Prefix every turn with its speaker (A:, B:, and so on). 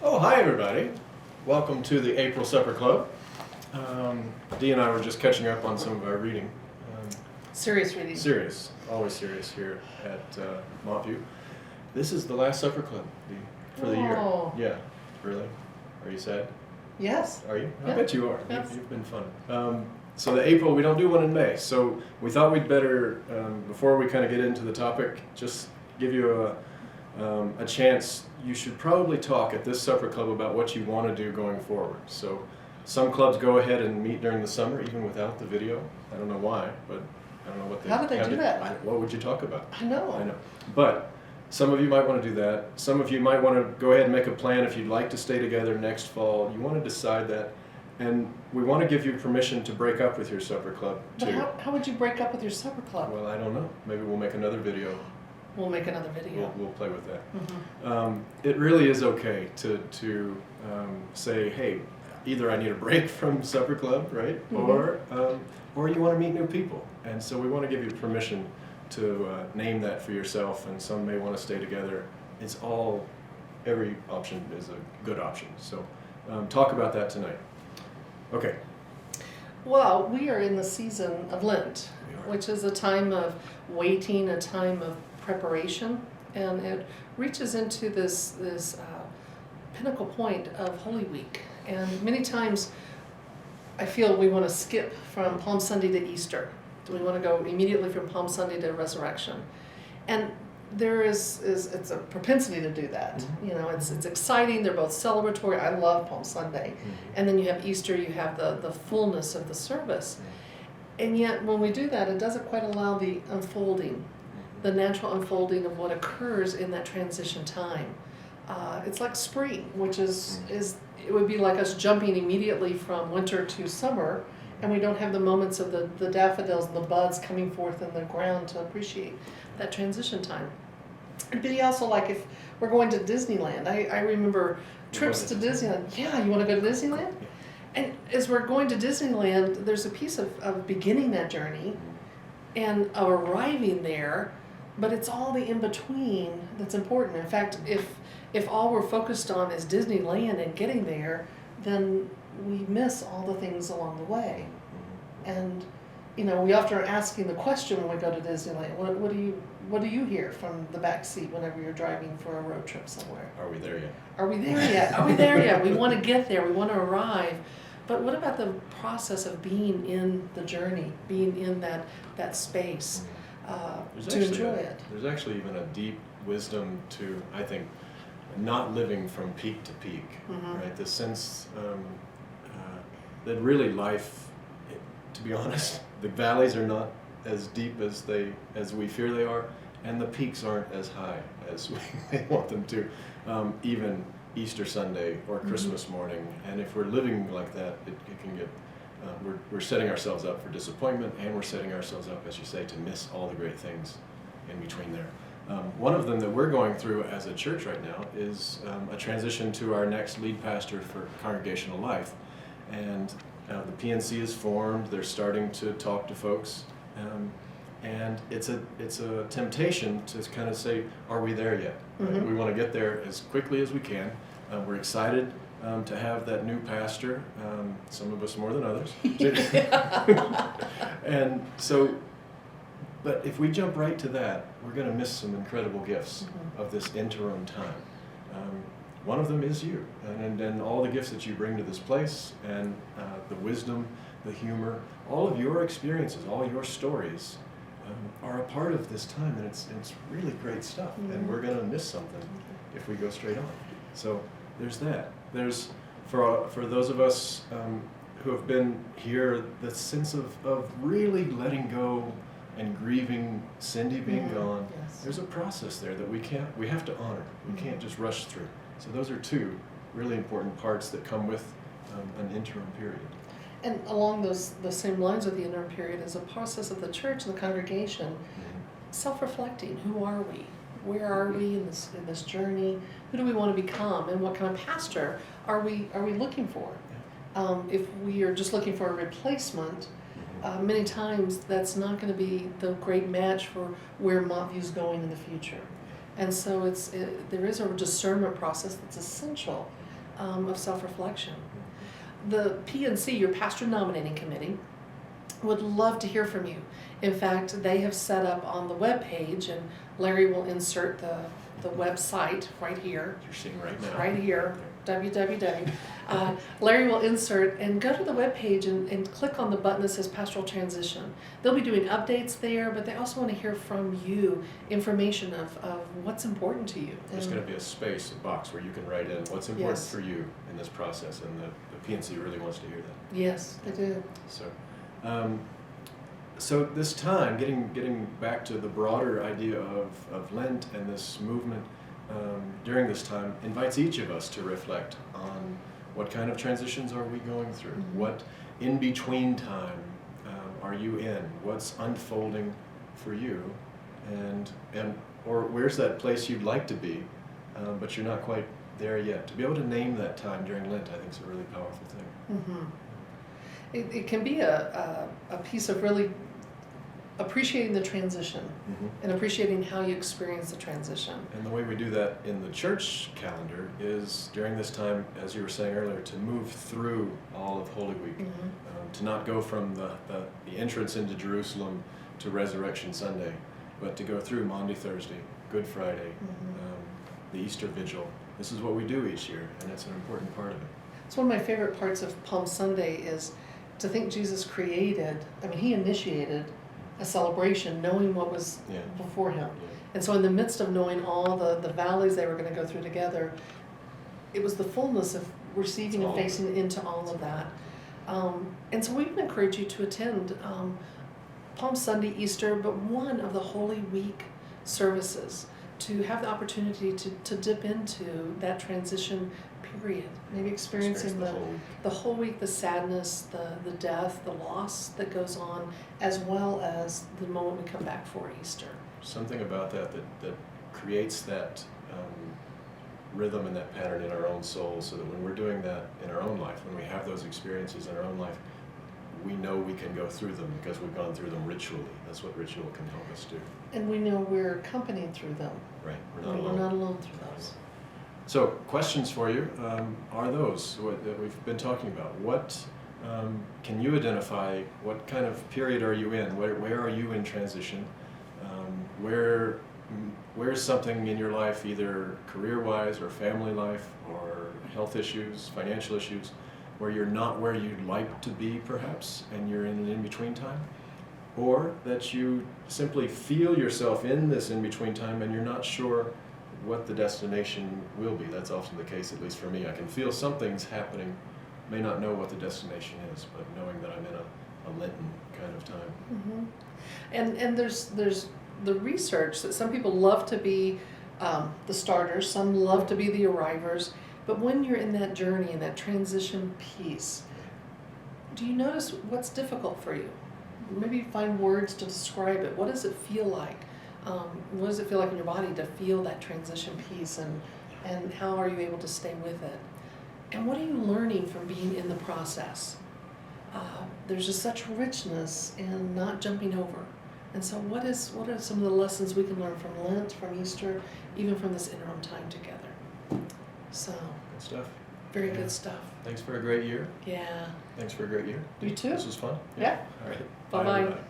A: Oh, hi everybody. Welcome to the April Supper Club. Dee and I were just catching up on some of our reading.
B: Serious reading.
A: Serious, always serious here at Montview. This is the last Supper Club, Dee, for the year.
B: Oh.
A: Yeah, really? Are you sad?
B: Yes.
A: Are you? I
B: Yeah.
A: bet you are.
B: Yes.
A: You've been fun. So the April, we don't do one in May. So we thought we'd better, before we kind of get into the topic, just give you a chance. You should probably talk at this supper club about what you want to do going forward. So some clubs go ahead and meet during the summer, even without the video. I don't know why, but I don't know what they.
B: How do they do that?
A: What would you talk about?
B: I know.
A: I know. But some of you might want to do that. Some of you might want to go ahead and make a plan if you'd like to stay together next fall. You want to decide that. And we want to give you permission to break up with your supper club too.
B: But how would you break up with your supper club?
A: Well, I don't know. Maybe we'll make another video.
B: We'll make another video.
A: We'll play with that.
B: Mm-hmm.
A: It really is okay to say, hey, either I need a break from supper club, right?
B: Mm-hmm.
A: Or you want to meet new people. And so we want to give you permission to name that for yourself. And some may want to stay together. Every option is a good option. So talk about that tonight. Okay.
B: Well, we are in the season of Lent, which is a time of waiting, a time of preparation, and it reaches into this pinnacle point of Holy Week. And many times I feel we want to skip from Palm Sunday to Easter. We want to go immediately from Palm Sunday to Resurrection. And there it's a propensity to do that.
A: Mm-hmm.
B: You know, it's exciting. They're both celebratory. I love Palm Sunday.
A: Mm-hmm.
B: And then you have Easter, you have the fullness of the service. And yet when we do that, it doesn't quite allow the unfolding, the natural unfolding of what occurs in that transition time. It's like spring, which is it would be like us jumping immediately from winter to summer, and we don't have the moments of the daffodils and the buds coming forth in the ground to appreciate that transition time. It'd be also like if we're going to Disneyland. I remember trips to Disneyland. Yeah, you want to go to Disneyland? And as we're going to Disneyland, there's a piece of beginning that journey and of arriving there, but it's all the in-between that's important. In fact, if all we're focused on is Disneyland and getting there, then we miss all the things along the way. And you know, we often are asking the question when we go to Disneyland, what do you hear from the back seat whenever you're driving for a road trip somewhere?
A: Are we there yet?
B: Are we there yet? Are we there yet? We want to get there. We want to arrive. But what about the process of being in the journey, being in that space to enjoy it?
A: There's actually even a deep wisdom to, I think, not living from peak to peak, right? The sense that really life, to be honest, the valleys are not as deep as we fear they are, and the peaks aren't as high as we want them to. Even Easter Sunday or Christmas morning, and if we're living like that, it can get. We're setting ourselves up for disappointment, and we're setting ourselves up, as you say, to miss all the great things in between there. One of them that we're going through as a church right now is a transition to our next lead pastor for congregational life, and the PNC is formed. They're starting to talk to folks, and it's a temptation to kind of say, are we there yet? Right? We want to get there as quickly as we can. We're excited to have that new pastor, some of us more than others. And so, but if we jump right to that, we're going to miss some incredible gifts of this interim time. One of them is you, and all the gifts that you bring to this place, and the wisdom, the humor, all of your experiences, all your stories are a part of this time, and it's really great stuff, and we're going to miss something if we go straight on. So there's that. There's, for those of us who have been here, the sense of really letting go and grieving Cindy being gone.
B: Yes.
A: There's a process there that we have to honor. We can't just rush through. So those are two really important parts that come with an interim period.
B: And along the same lines of the interim period is a process of the church and the congregation self-reflecting. Who are we? Where are we in this journey? Who do we want to become? And what kind of pastor are we looking for? If we are just looking for a replacement, many times that's not going to be the great match for where Montview's going in the future. And so there is a discernment process that's essential of self-reflection. The P&C, your pastor nominating committee, would love to hear from you. In fact, they have set up on the web page, and Larry will insert the website right here.
A: You're seeing right now.
B: Right here, www. Larry will insert and go to the web page and click on the button that says Pastoral Transition. They'll be doing updates there, but they also want to hear from you information of what's important to you.
A: There's
B: And
A: going to be a box where you can write in what's important
B: Yes.
A: for you in this process, and the PNC really wants to hear that.
B: yes, they do.
A: So this time, getting back to the broader idea of Lent and this movement during this time, invites each of us to reflect on what kind of transitions are we going through?
B: Mhm.
A: What in-between time are you in? What's unfolding for you? Or where's that place you'd like to be, but you're not quite there yet? To be able to name that time during Lent, I think, is a really powerful thing.
B: Mm-hmm. It can be a piece of really appreciating the transition and appreciating how you experience the transition.
A: And the way we do that in the church calendar is during this time, as you were saying earlier, to move through all of Holy Week, to not go from the entrance into Jerusalem to Resurrection Sunday, but to go through Maundy Thursday, Good Friday, the Easter Vigil. This is what we do each year, and it's an important part of it.
B: It's one of my favorite parts of Palm Sunday is to think Jesus he initiated a celebration knowing what was before him.
A: Yeah.
B: And so in the midst of knowing all the valleys they were going to go through together, it was the fullness of receiving and facing into all of that. And so we would encourage you to attend Palm Sunday, Easter, but one of the Holy Week services, to have the opportunity to dip into that transition period, maybe experiencing the whole week, the sadness, the death, the loss that goes on, as well as the moment we come back for Easter.
A: Something about that creates that rhythm and that pattern in our own soul, so that when we're doing that in our own life, when we have those experiences in our own life, we know we can go through them because we've gone through them ritually. That's what ritual can help us do.
B: And we know we're accompanied through them.
A: Right,
B: We're not alone through those.
A: So, questions for you are those that we've been talking about. What can you identify? What kind of period are you in? Where are you in transition? Where's something in your life, either career-wise or family life or health issues, financial issues, where you're not where you'd like to be, perhaps, and you're in an in-between time? Or that you simply feel yourself in this in-between time and you're not sure what the destination will be. That's often the case, at least for me. I can feel something's happening, may not know what the destination is, but knowing that I'm in a Lenten kind of time.
B: Mm-hmm. And there's the research that some people love to be the starters, some love to be the arrivers, but when you're in that journey, in that transition piece, do you notice what's difficult for you? Maybe find words to describe it. What does it feel like? What does it feel like in your body to feel that transition piece, and how are you able to stay with it? And what are you learning from being in the process? There's just such richness in not jumping over. And so what are some of the lessons we can learn from Lent, from Easter, even from this interim time together? So,
A: Good stuff.
B: very good stuff.
A: Thanks for a great year.
B: Yeah.
A: Thanks for a great year.
B: You too.
A: This was fun.
B: Yeah.
A: All right.
B: Bye-bye.
A: Everybody.